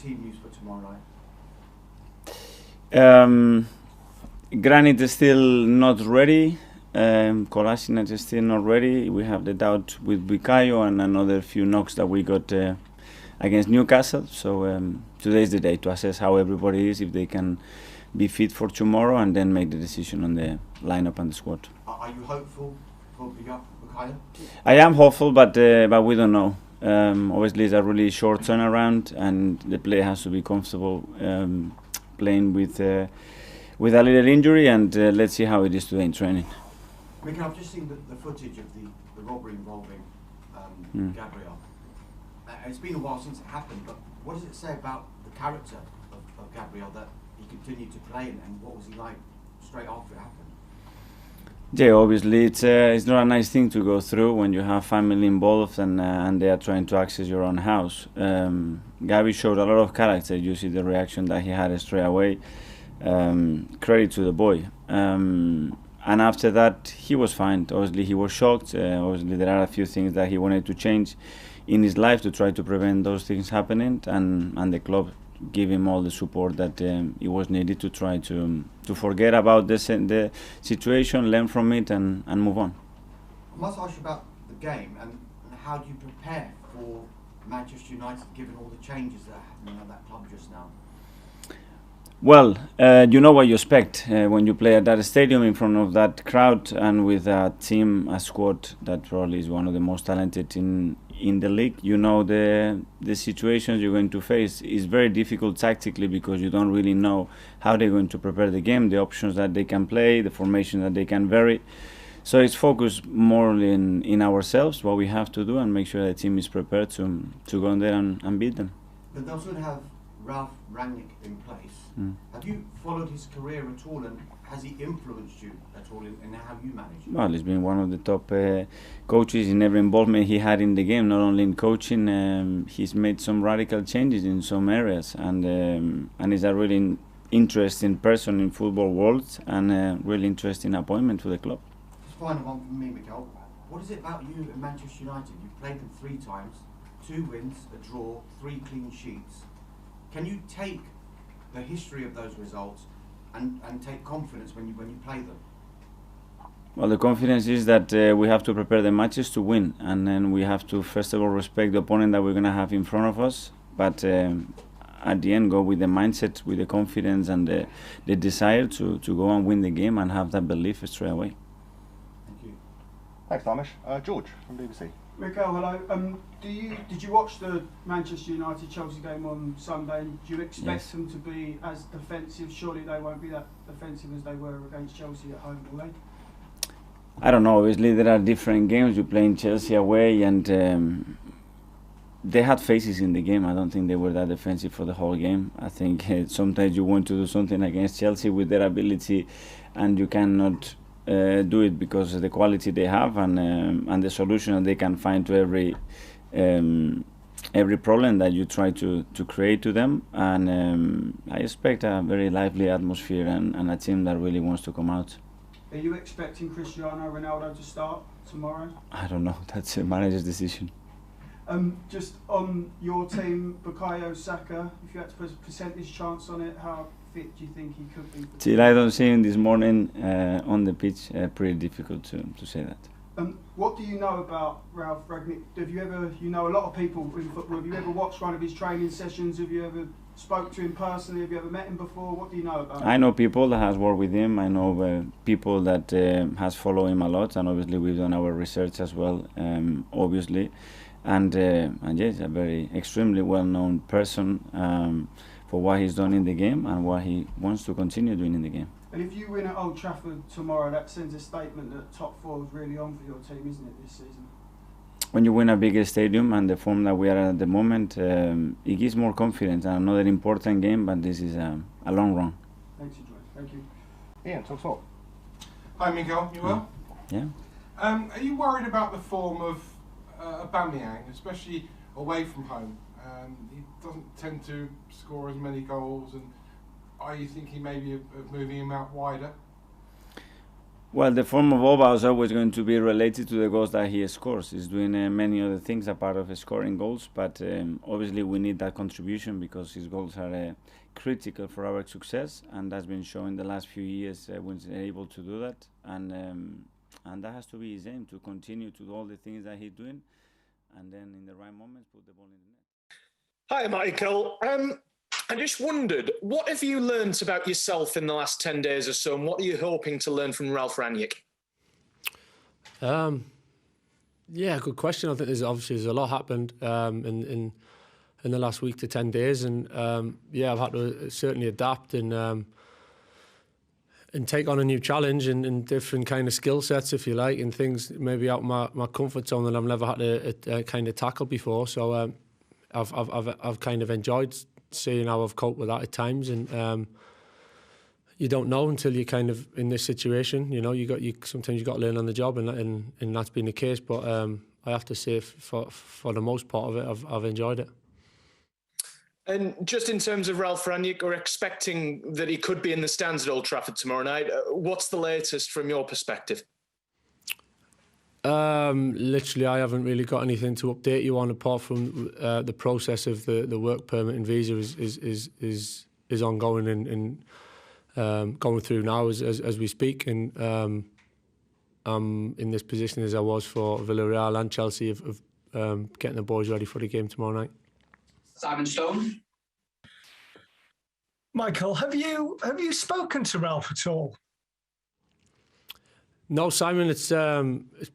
team news for tomorrow night? Granit is still not ready. Kolasinac is still not ready. We have the doubt with Bukayo and another few knocks that we got against Newcastle. So today is the day to assess how everybody is, if they can be fit for tomorrow, and then make the decision on the lineup and the squad. Are you hopeful for Bukayo? I am hopeful, but we don't know. Obviously, it's a really short turnaround, and the player has to be comfortable playing with a little injury, and let's see how it is today in training. Mikel, I've just seen the footage of the robbery involving Gabriel. It's been a while since it happened, but what does it say about the character of Gabriel that he continued to play, and what was he like straight after it happened? Yeah, obviously it's not a nice thing to go through when you have family involved and they are trying to access your own house. Gabi showed a lot of character. You see the reaction that he had straight away. Credit to the boy. And after that, he was fine. Obviously, he was shocked. Obviously, there are a few things that he wanted to change in his life to try to prevent those things happening, and the club give him all the support that it was needed to try to forget about the situation, learn from it, and move on. I must ask you about the game and how do you prepare for Manchester United, given all the changes that are happening at that club just now? Well, you know what you expect when you play at that stadium in front of that crowd and with a team, a squad that probably is one of the most talented in the league. You know the situations you're going to face is very difficult tactically because you don't really know how they're going to prepare the game, the options that they can play, the formation that they can vary. So it's focused more in ourselves, what we have to do, and make sure the team is prepared to go in there and beat them. But they also have Ralf Rangnick in place. Have you followed his career at all, and has he influenced you at all in how you manage? Well, he's been one of the top coaches in every involvement he had in the game, not only in coaching. He's made some radical changes in some areas, and he's a really interesting person in football world, and a really interesting appointment for the club. Just final one from me, Mikel. What is it about you and Manchester United? You've played them 3 times, 2 wins, a draw, 3 clean sheets. Can you take the history of those results and take confidence when you play them? Well, the confidence is that we have to prepare the matches to win, and then we have to first of all respect the opponent that we're going to have in front of us, but at the end go with the mindset, with the confidence and the desire to go and win the game and have that belief straight away. Thank you. Thanks, Damish. George from BBC. Mikel, hello. Did you watch the Manchester United-Chelsea game on Sunday? Do you expect them to be as defensive? Surely they won't be that defensive as they were against Chelsea at home, will they? I don't know. Obviously, there are different games. You play in Chelsea away, and they had phases in the game. I don't think they were that defensive for the whole game. I think sometimes you want to do something against Chelsea with their ability, and you cannot do it because of the quality they have and the solution that they can find to every problem that you try to create to them. And I expect a very lively atmosphere and a team that really wants to come out. Are you expecting Cristiano Ronaldo to start tomorrow? I don't know. That's a manager's decision. Just on your team, Bukayo Saka, if you had to put a percentage chance on it, how fit do you think he could be? Till I don't see him this morning on the pitch, pretty difficult to say that. What do you know about Ralf Rangnick? Have you ever, you know a lot of people in football, have you ever watched one of his training sessions? Have you ever spoke to him personally? Have you ever met him before? What do you know about him? I know people that has worked with him. I know people that has followed him a lot, and obviously we've done our research as well, obviously. And yes, a very extremely well-known person for what he's done in the game and what he wants to continue doing in the game. And if you win at Old Trafford tomorrow, that sends a statement that top 4 is really on for your team, isn't it, this season? When you win a bigger stadium and the form that we are at the moment, it gives more confidence. And another important game, but this is a long run. Thanks, Joy. Thank you. Ian, talk sport. Hi, Miguel. You well? Yeah. Are you worried about the form of Aubameyang, especially away from home? He doesn't tend to score as many goals, and are you thinking maybe of moving him out wider? Well, the form of Oba is always going to be related to the goals that he scores. He's doing many other things apart of scoring goals, but obviously we need that contribution because his goals are critical for our success, and that's been shown the last few years when he's able to do that, and that has to be his aim, to continue to do all the things that he's doing, and then in the right moments put the ball in the net. Hi, Michael. I just wondered, what have you learnt about yourself in the last 10 days or so, and what are you hoping to learn from Ralph Rangnick? Yeah, good question. I think there's a lot happened in the last week to 10 days, and I've had to certainly adapt and take on a new challenge and different kind of skill sets, if you like, and things maybe out my comfort zone that I've never had to kind of tackle before. So I've kind of enjoyed seeing how I've coped with that at times, and you don't know until you're kind of in this situation. You know, sometimes you got to learn on the job, and that's been the case. But I have to say, for the most part of it, I've enjoyed it. And just in terms of Ralph Rangnick, we're expecting that he could be in the stands at Old Trafford tomorrow night. What's the latest from your perspective? Literally, I haven't really got anything to update you on apart from the process of the work permit and visa is ongoing and going through now as we speak. And I'm in this position as I was for Villarreal and Chelsea of getting the boys ready for the game tomorrow night. Simon Stone. Michael, have you spoken to Ralph at all? No, Simon. It's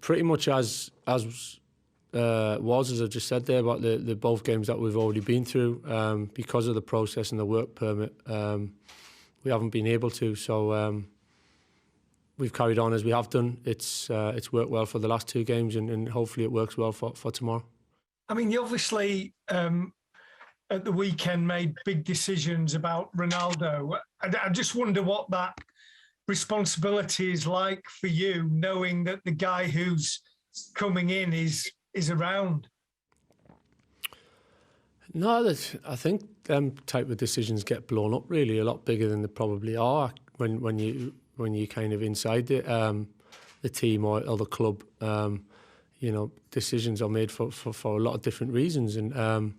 pretty much as was as I've just said there about the both games that we've already been through. Because of the process and the work permit, we haven't been able to. So we've carried on as we have done. It's worked well for the last two games, and hopefully it works well for tomorrow. I mean, you obviously at the weekend made big decisions about Ronaldo. I just wonder what that responsibility is like for you, knowing that the guy who's coming in is around. No, I think them type of decisions get blown up really a lot bigger than they probably are when you kind of inside the team or the club. You know, decisions are made for a lot of different reasons, and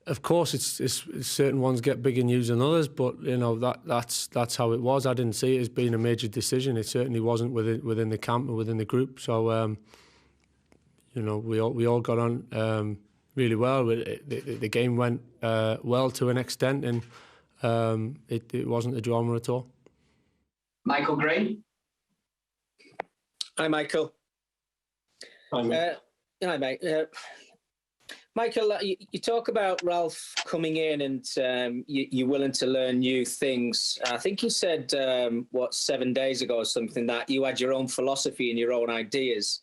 of course, it's certain ones get bigger news than others. But you know that's how it was. I didn't see it as being a major decision. It certainly wasn't within the camp or within the group. So you know, we all got on really well. The game went well to an extent, and it wasn't a drama at all. Michael Gray. Hi, Michael. Hi, mate. Michael, you talk about Ralph coming in and you're willing to learn new things. I think you said, 7 days ago or something, that you had your own philosophy and your own ideas.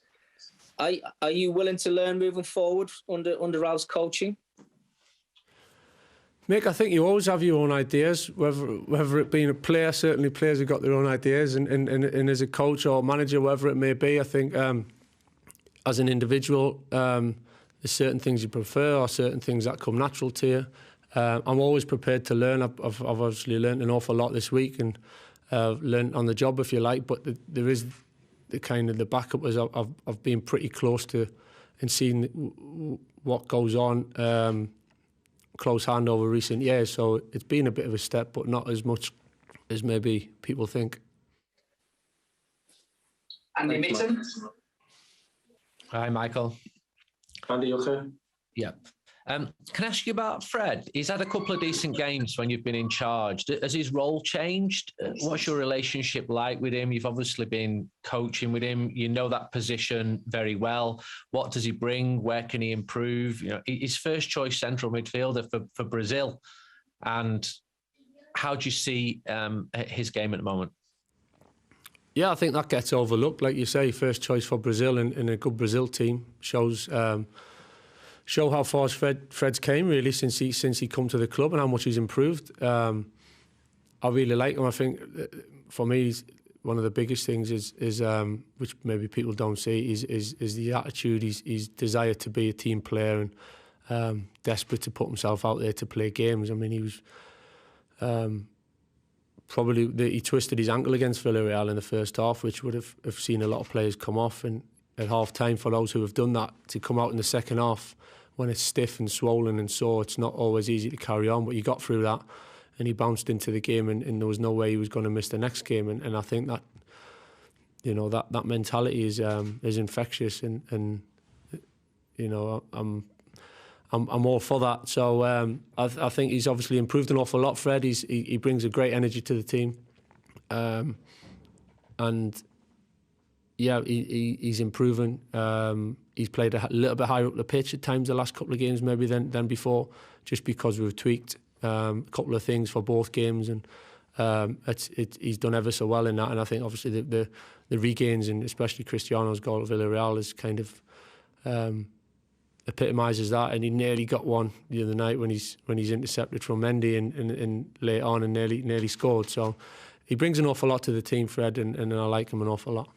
Are you willing to learn moving forward under Ralph's coaching? Mick, I think you always have your own ideas, whether it being a player. Certainly players have got their own ideas, and as a coach or manager, whatever it may be, I think as an individual, there's certain things you prefer or certain things that come natural to you. I'm always prepared to learn. I've obviously learned an awful lot this week and learned on the job, if you like, but there is the kind of the backup as I've been pretty close to and seen what goes on close hand over recent years. So it's been a bit of a step, but not as much as maybe people think. Andy Mitten. Hi, Michael. Andy, you okay? Yeah. Can I ask you about Fred? He's had a couple of decent games when you've been in charge. Has his role changed? What's your relationship like with him? You've obviously been coaching with him. You know that position very well. What does he bring? Where can he improve? You know, his first choice central midfielder for Brazil. And how do you see his game at the moment? Yeah, I think that gets overlooked. Like you say, first choice for Brazil in a good Brazil team show how far Fred's came really since he come to the club and how much he's improved. I really like him. I think for me, one of the biggest things is which maybe people don't see is the attitude. His desire to be a team player and desperate to put himself out there to play games. I mean, he was probably he twisted his ankle against Villarreal in the first half, which would have seen a lot of players come off. And at half time, for those who have done that, to come out in the second half when it's stiff and swollen and sore, it's not always easy to carry on. But he got through that, and he bounced into the game, and there was no way he was going to miss the next game. And I think that, you know, that mentality is infectious, and you know, I'm all for that. So I think he's obviously improved an awful lot. Fred, he brings a great energy to the team, and yeah, he's improving. He's played a little bit higher up the pitch at times the last couple of games maybe than before, just because we've tweaked a couple of things for both games, and he's done ever so well in that. And I think obviously the regains, and especially Cristiano's goal at Villarreal, is kind of epitomises that. And he nearly got one the other night when he's intercepted from Mendy and late on and nearly scored. So he brings an awful lot to the team, Fred, and I like him an awful lot.